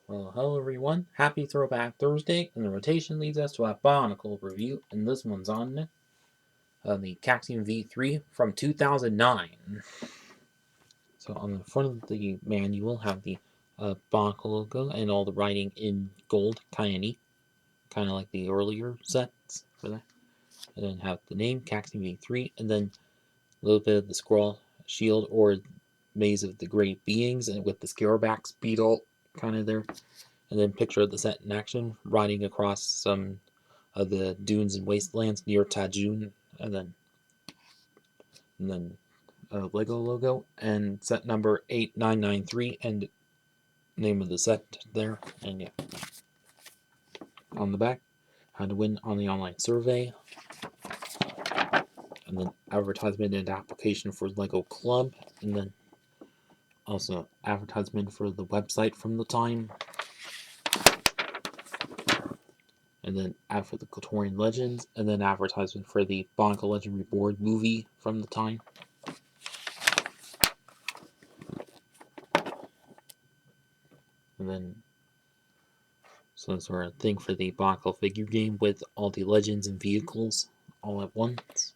Well, hello everyone. Happy Throwback Thursday, and the rotation leads us to a Bionicle review, and this one's on the Kaxium V3 from 2009. So on the front of the manual have the Bionicle logo and all the writing in gold, kind of neat, kind of like the earlier sets for that. And then have the name Kaxium V3, and then a little bit of the scroll shield or Maze of the Great Beings, and with the Scareback's beetle kind of there. And then picture of the set in action, riding across some of the dunes and wastelands near Tajun, and then Lego logo and set number 8993 and name of the set there. And yeah, on the back, how to win on the online survey, and then advertisement and application for Lego Club, and then also advertisement for the website from the time, and then ad for the Kotorian Legends, and then advertisement for the Bionicle Legend Reborn movie from the time. And then some sort of thing for the Bionicle figure game with all the legends and vehicles all at once.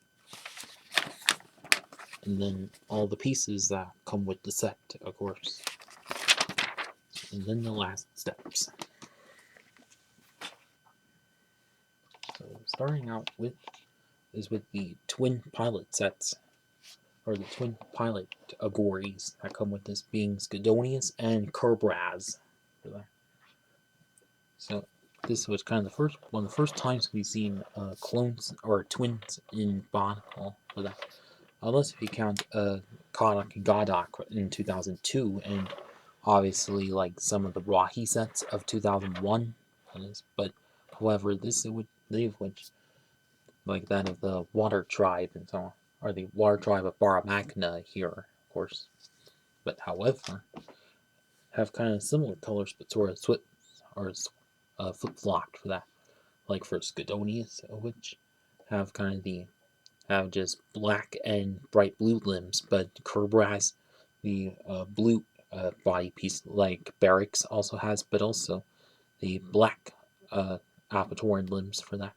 And then all the pieces that come with the set, of course. And then the last steps. So starting out with the twin pilot sets, or the twin pilot Agories that come with this, being Skidonius and Kerbraz. So this was kind of one of the first times we've seen clones or twins in Bionicle for that. Unless if you count Kodak and Godok in 2002, and obviously like some of the Rahi sets of 2001. But however, this would leave which like that of the Water Tribe and so on, or the Water Tribe of Baramagna here, of course. But however, have kind of similar colors, but sort of flip-flopped for that. Like for Skidonius, which have kind of have just black and bright blue limbs, but Kerbraz, the blue body piece like Barracks also has, but also the black Alpatoran limbs for that.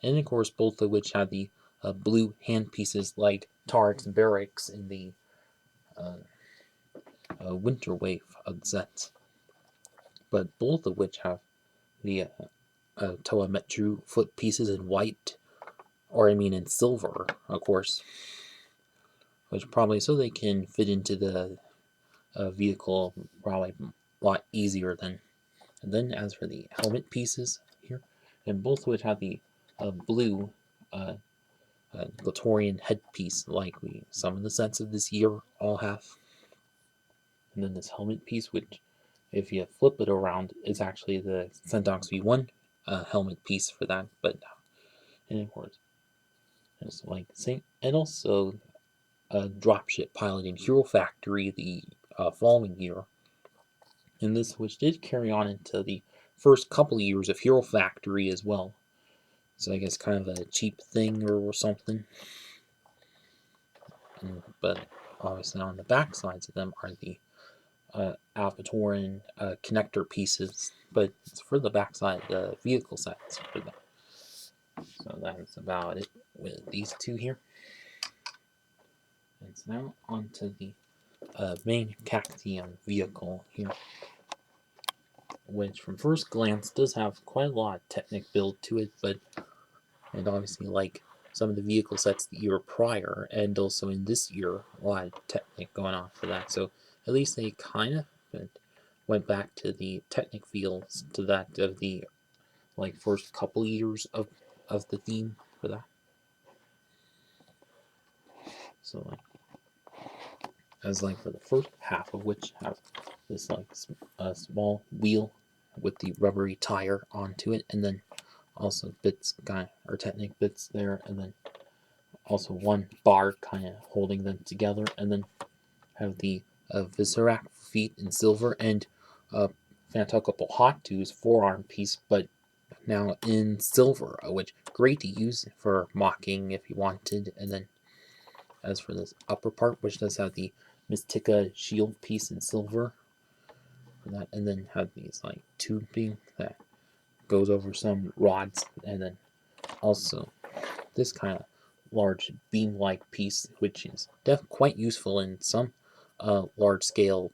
And of course, both of which have the blue hand pieces like Tarix and Barracks in the winter wave of the sets. But both of which have the Toa Metru foot pieces in white, or I mean in silver, of course, which probably so they can fit into the vehicle probably a lot easier than. And then as for the helmet pieces here, and both of which have the blue Glatorian headpiece, like some of the sets of this year all have. And then this helmet piece, which if you flip it around, is actually the Sentox V1 helmet piece for that. But and of course, it's like the same, and also dropship piloting Hero Factory the following year. And this, which did carry on into the first couple of years of Hero Factory as well. So I guess kind of a cheap thing or something. But obviously on the back sides of them are the Alpatoran connector pieces, but it's for the backside the vehicle sets for them. So that's about it with these two here. And so now onto the main Kaxium vehicle here, which from first glance does have quite a lot of Technic build to it, and obviously like some of the vehicle sets the year prior, and also in this year, a lot of Technic going on for that. So at least they kind of went back to the Technic feels to that of the like first couple years of the theme for that. So like as like for the first half of which have this like a small wheel with the rubbery tire onto it, and then also bits kind or Technic bits there, and then also one bar kind of holding them together, and then have the Viscerac feet in silver and Fantocuple Hot Two's forearm piece, but now in silver, which great to use for mocking if you wanted. And then as for this upper part, which does have the Mystica shield piece in silver, for that, and then have these like tubing that goes over some rods, and then also this kind of large beam-like piece, which is quite useful in some large-scale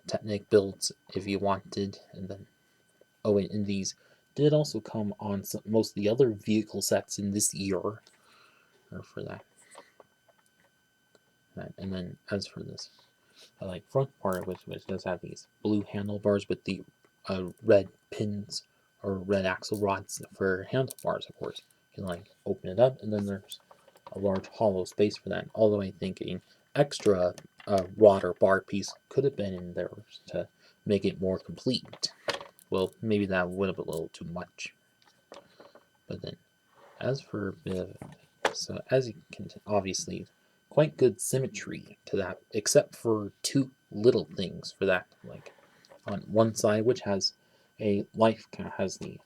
Technic builds if you wanted. And then, oh, and these did also come on most of the other vehicle sets in this year, or for that. And then as for this, like front part, which does have these blue handlebars with the red pins or red axle rods for handlebars, of course. You can like open it up, and then there's a large hollow space for that. Although I think an extra rod or bar piece could have been in there to make it more complete. Well, maybe that would have been a little too much. But then, as for so as you can obviously, quite good symmetry to that, except for two little things for that. Like on one side, which has a life, kind of has the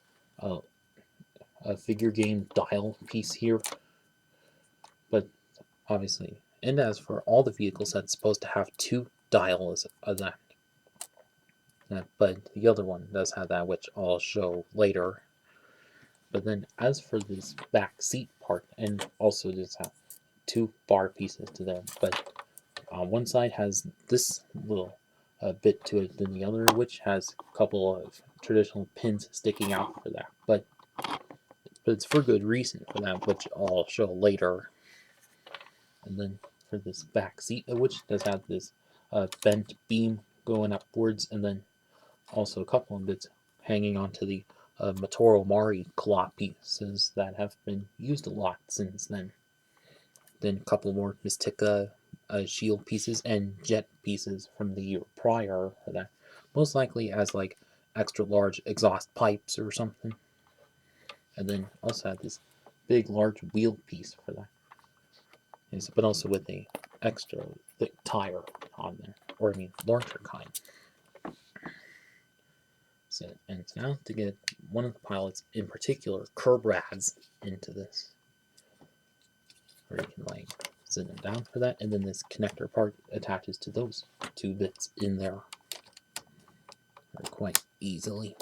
a figure game dial piece here, but obviously, and as for all the vehicles, that's supposed to have two dials of that. But the other one does have that, which I'll show later. But then, as for this back seat part, and also just have two bar pieces to there, but one side has this little bit to it than the other, which has a couple of traditional pins sticking out for that. But it's for good reason for that, which I'll show later. And then for this back seat, which does have this bent beam going upwards, and then also a couple of bits hanging onto the Motoro Mari claw pieces that have been used a lot since then. Then a couple more Mystica shield pieces and jet pieces from the year prior for that. Most likely as like extra large exhaust pipes or something. And then also had this big large wheel piece for that. But also with a extra thick tire on there. Or I mean larger kind. So, and now to get one of the pilots in particular, curb rads, into this. Where you can like sit them down for that, and then this connector part attaches to those two bits in there quite easily.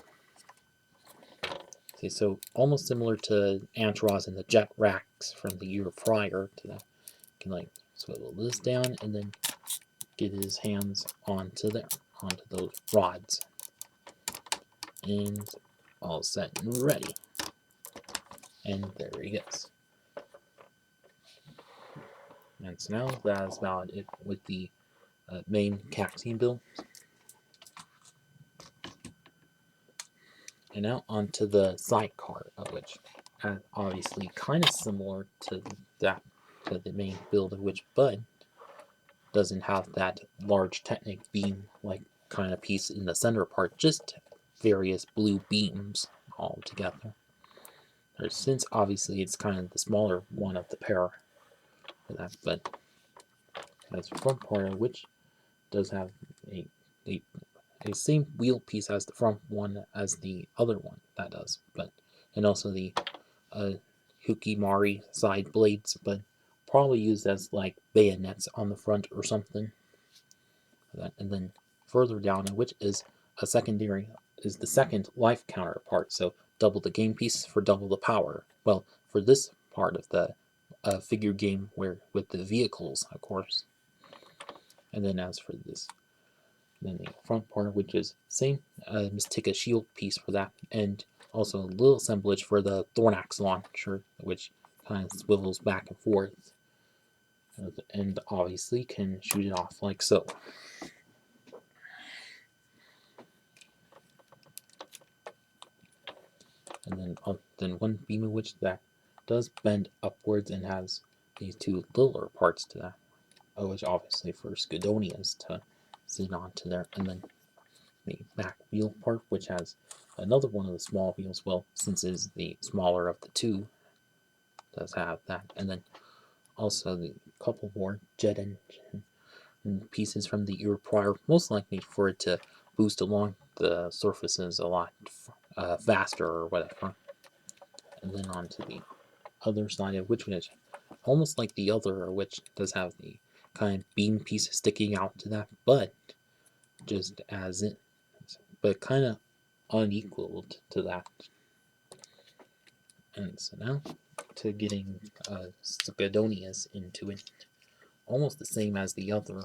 Okay, so almost similar to Antaros and the jet racks from the year prior to that. You can like swivel this down and then get his hands onto there, onto those rods. And all set and ready. And there he goes. And so now that's about it with the main Kaxium build. And now onto the sidecar, which obviously kind of similar to that, to the main build of which, but doesn't have that large Technic beam like kind of piece in the center part, just various blue beams all together. Since obviously it's kind of the smaller one of the pair for that, but that's front part, which does have a same wheel piece as the front one as the other one that does, but and also the Hikimari side blades, but probably used as like bayonets on the front or something. And then further down, which is a secondary, is the second life counterpart, so double the game piece for double the power. Well, for this part of the figure game, where with the vehicles, of course. And then as for this, then the front part, which is same Mystica shield piece for that, and also a little assemblage for the Thornax launcher, which kind of swivels back and forth, and obviously can shoot it off like so. And then one beam of which that does bend upwards and has these two littler parts to that, which obviously for Skidonias to sit onto there, and then the back wheel part, which has another one of the small wheels, well, since it is the smaller of the two, does have that, and then also the couple more jet engine pieces from the year prior, most likely for it to boost along the surfaces a lot faster or whatever. And then onto the other side of which is almost like the other, which does have the kind of beam piece sticking out to that, but just as it but kind of unequaled to that. And so now to getting Skadonius into it, almost the same as the other.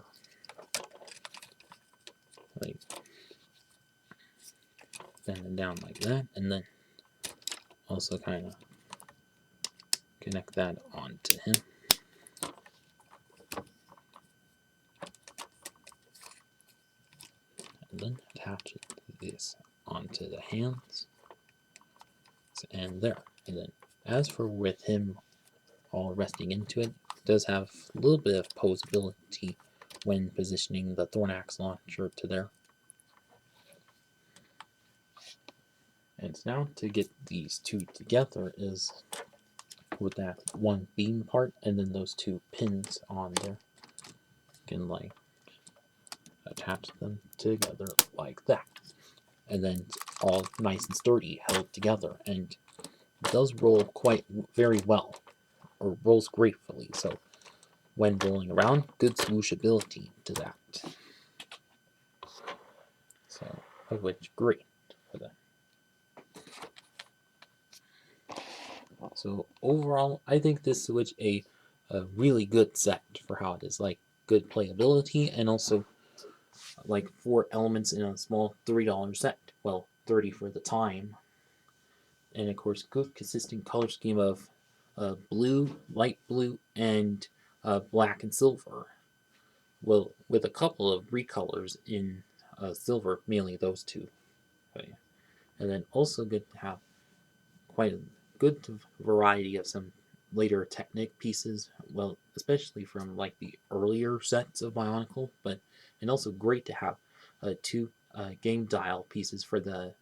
Like bend it down like that, and then also kind of connect that onto him. And then attach this onto the hands. And there. And then as for with him all resting into it, it does have a little bit of posability when positioning the Thornax launcher to there. And now to get these two together is with that one beam part and then those two pins on there. You can like attach them together like that. And then it's all nice and sturdy, held together, and it does roll quite very well, or rolls gratefully. So when rolling around, good swooshability to that. So, which great for that. So overall, I think this Switch a really good set for how it is. Like good playability and also like 4 elements in a small $3 set. Well, 30 for the time. And of course, good consistent color scheme of blue, light blue, and black and silver. Well, with a couple of recolors in silver, mainly those two. And then also good to have quite a good variety of some later Technic pieces, well, especially from like the earlier sets of Bionicle, and also great to have 2 game dial pieces for the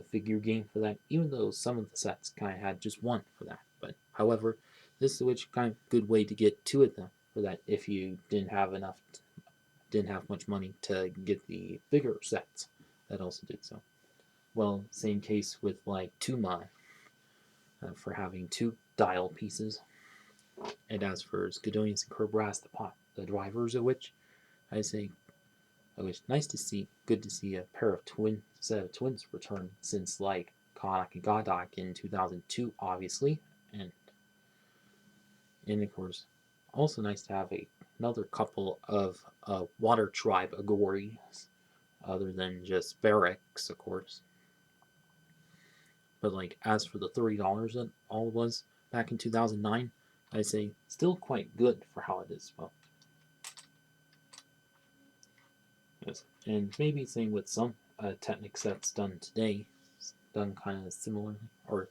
figure game for that, even though some of the sets kind of had just 1 for that. But however, this Switch kind of good way to get 2 of them for that if you didn't have much money to get the bigger sets that also did so. Well, same case with like Tuma for having 2 dial pieces. And as for Skadonius and Kerbrass, the drivers of which I say, nice to see, good to see a set of twins return since like Kodak and Godok in 2002, obviously, and of course, also nice to have another couple of Water Tribe Agoris, other than just Barracks, of course. But like as for the $30 that all was back in 2009, I say still quite good for how it is. Well, yes. And maybe same with some Technic sets done today, done kind of similarly, or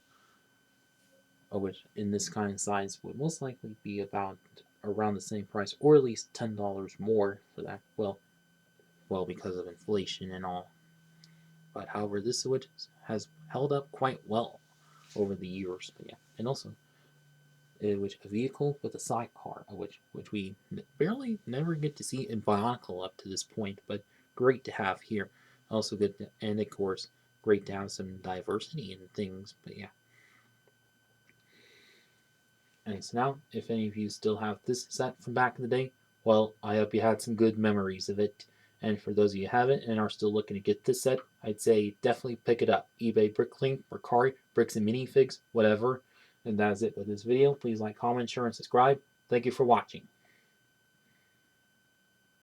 which in this kind of size would most likely be about around the same price, or at least $10 more for that. Well, because of inflation and all. But however, this Switch has held up quite well over the years. But yeah, and also which a vehicle with a sidecar, which we barely never get to see in Bionicle up to this point, but great to have here. Also good, and of course, great to have some diversity in things. But yeah. And so now, if any of you still have this set from back in the day, well, I hope you had some good memories of it. And for those of you who haven't and are still looking to get this set, I'd say definitely pick it up. eBay, Bricklink, Mercari, Bricks and Minifigs, whatever. And that is it with this video. Please like, comment, share, and subscribe. Thank you for watching.